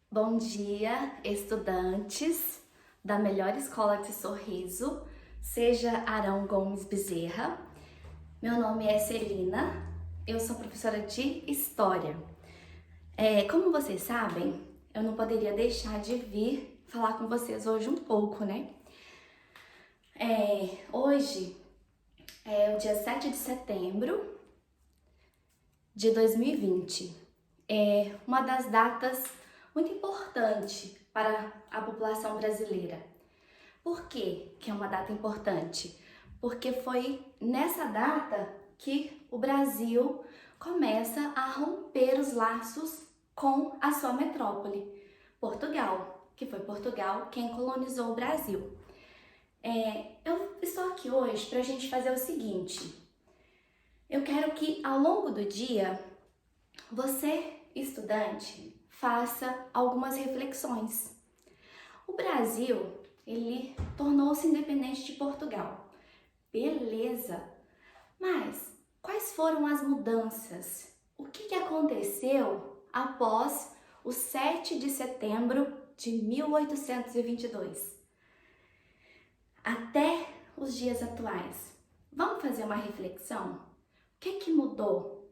Bom dia, estudantes da melhor escola de Sorriso, seja Arão Gomes Bezerra. Meu nome é Celina, eu sou professora de História. Como vocês sabem, eu não poderia deixar de vir falar com vocês hoje um pouco, né? Hoje é o dia 7 de setembro de 2020. É uma das datas muito importante para a população brasileira. Por que é uma data importante? Porque foi nessa data que o Brasil começa a romper os laços com a sua metrópole, Portugal, que foi Portugal quem colonizou o Brasil. Eu estou aqui hoje para a gente fazer o seguinte: eu quero que ao longo do dia você, estudante, faça algumas reflexões. O Brasil, ele tornou-se independente de Portugal. Beleza! Mas quais foram as mudanças? O que aconteceu após o 7 de setembro de 1822? Até os dias atuais. Vamos fazer uma reflexão? O que mudou?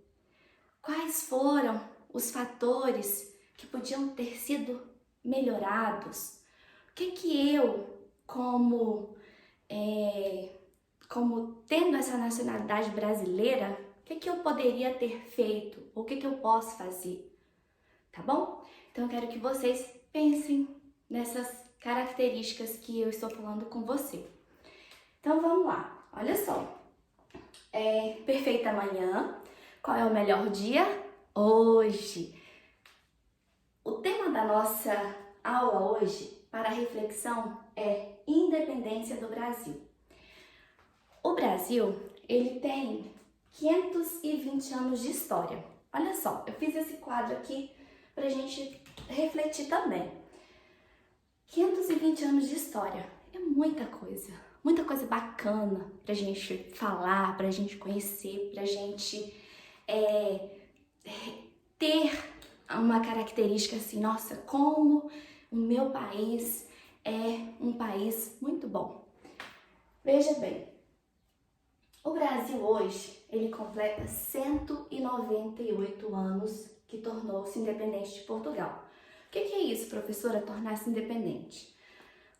Quais foram os fatores que podiam ter sido melhorados? O que eu, como tendo essa nacionalidade brasileira, o que eu poderia ter feito? O que eu posso fazer? Tá bom? Então eu quero que vocês pensem nessas características que eu estou falando com você. Então vamos lá, olha só. Perfeita manhã. Qual é o melhor dia? Hoje. O tema da nossa aula hoje, para a reflexão, é Independência do Brasil. O Brasil, ele tem 520 anos de história. Olha só, eu fiz esse quadro aqui para a gente refletir também. 520 anos de história é muita coisa bacana para a gente falar, para a gente conhecer, para a gente ter uma característica assim, nossa, como o meu país é um país muito bom. Veja bem, o Brasil hoje, ele completa 198 anos que tornou-se independente de Portugal. O que é isso, professora, tornar-se independente?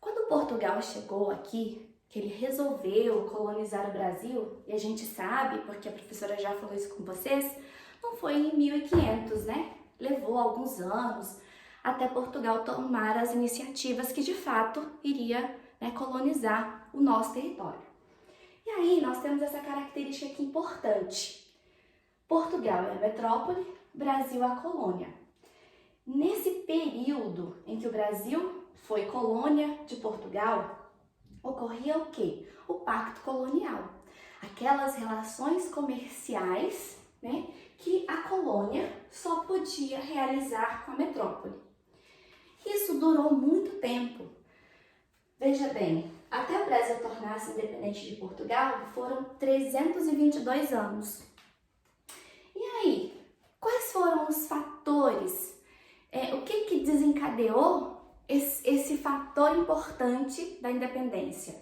Quando Portugal chegou aqui, que ele resolveu colonizar o Brasil, e a gente sabe, porque a professora já falou isso com vocês, não foi em 1500, né? Levou alguns anos até Portugal tomar as iniciativas que de fato iria, colonizar o nosso território. E aí nós temos essa característica aqui importante. Portugal é a metrópole, Brasil é a colônia. Nesse período em que o Brasil foi colônia de Portugal, ocorria o quê? O Pacto Colonial. Aquelas relações comerciais, né, que a colônia só podia realizar com a metrópole. Isso durou muito tempo. Veja bem, até o Brasil tornar-se independente de Portugal foram 322 anos. E aí, quais foram os fatores? O que desencadeou esse fator importante da independência?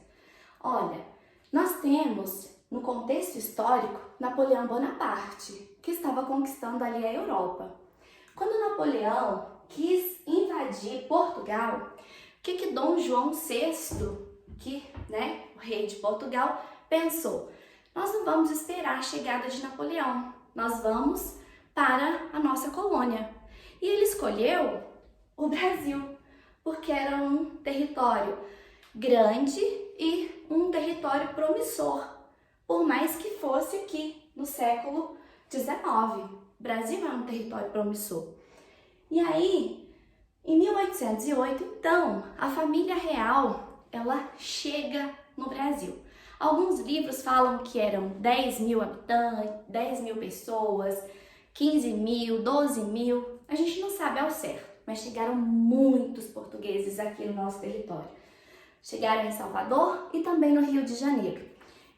Olha, nós temos, no contexto histórico, Napoleão Bonaparte, que estava conquistando ali a Europa. Quando Napoleão quis invadir Portugal, o que Dom João VI, o rei de Portugal, pensou? Nós não vamos esperar a chegada de Napoleão, nós vamos para a nossa colônia. E ele escolheu o Brasil, porque era um território grande e um território promissor, por mais que fosse aqui no século XIX. O Brasil era um território promissor. E aí, em 1808, então, a família real, ela chega no Brasil. Alguns livros falam que eram 10 mil habitantes, 10 mil pessoas, 15 mil, 12 mil. A gente não sabe ao certo, mas chegaram muitos portugueses aqui no nosso território. Chegaram em Salvador e também no Rio de Janeiro.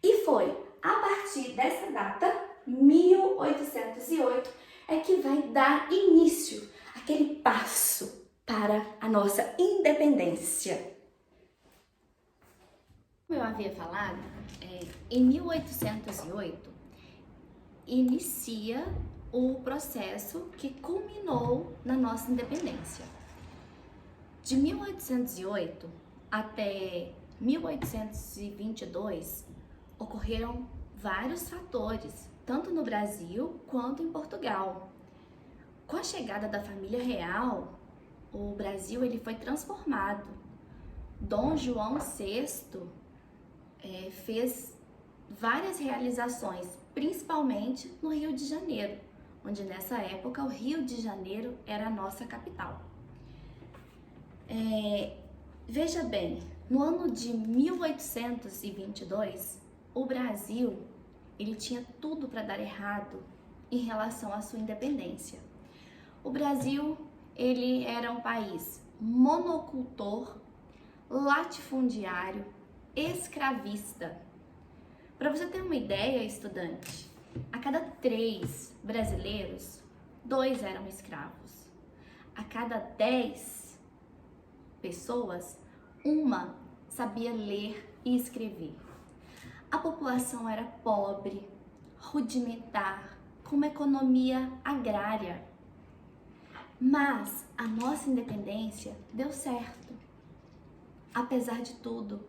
E foi a partir dessa data, 1808, é que vai dar início aquele passo para nossa independência. Como eu havia falado, em 1808 inicia o processo que culminou na nossa independência. De 1808 até 1822 ocorreram vários fatores, tanto no Brasil quanto em Portugal. Com a chegada da família real, o Brasil ele foi transformado. Dom João VI fez várias realizações, principalmente no Rio de Janeiro, onde nessa época o Rio de Janeiro era a nossa capital. Veja bem, no ano de 1822, o Brasil ele tinha tudo para dar errado em relação à sua independência. O Brasil ele era um país monocultor, latifundiário, escravista. Para você ter uma ideia, estudante, a cada 3 brasileiros, 2 eram escravos. A cada 10 pessoas, 1 sabia ler e escrever. A população era pobre, rudimentar, com uma economia agrária. Mas a nossa independência deu certo, apesar de tudo.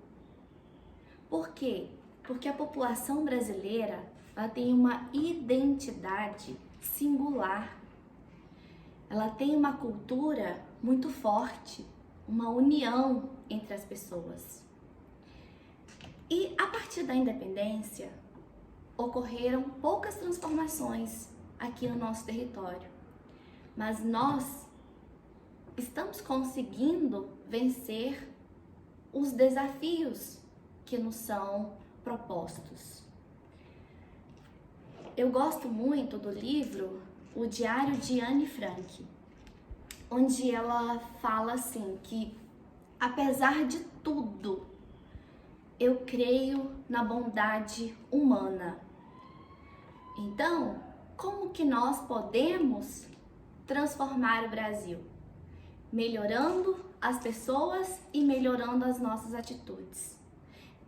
Por quê? Porque a população brasileira ela tem uma identidade singular. Ela tem uma cultura muito forte, uma união entre as pessoas. E a partir da independência, ocorreram poucas transformações aqui no nosso território. Mas nós estamos conseguindo vencer os desafios que nos são propostos. Eu gosto muito do livro O Diário de Anne Frank, onde ela fala assim que, apesar de tudo, eu creio na bondade humana. Então, como que nós podemos transformar o Brasil? Melhorando as pessoas e melhorando as nossas atitudes.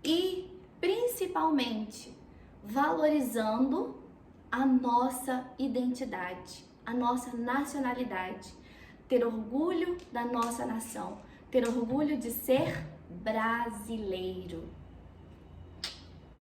E, principalmente, valorizando a nossa identidade, a nossa nacionalidade. Ter orgulho da nossa nação, ter orgulho de ser brasileiro.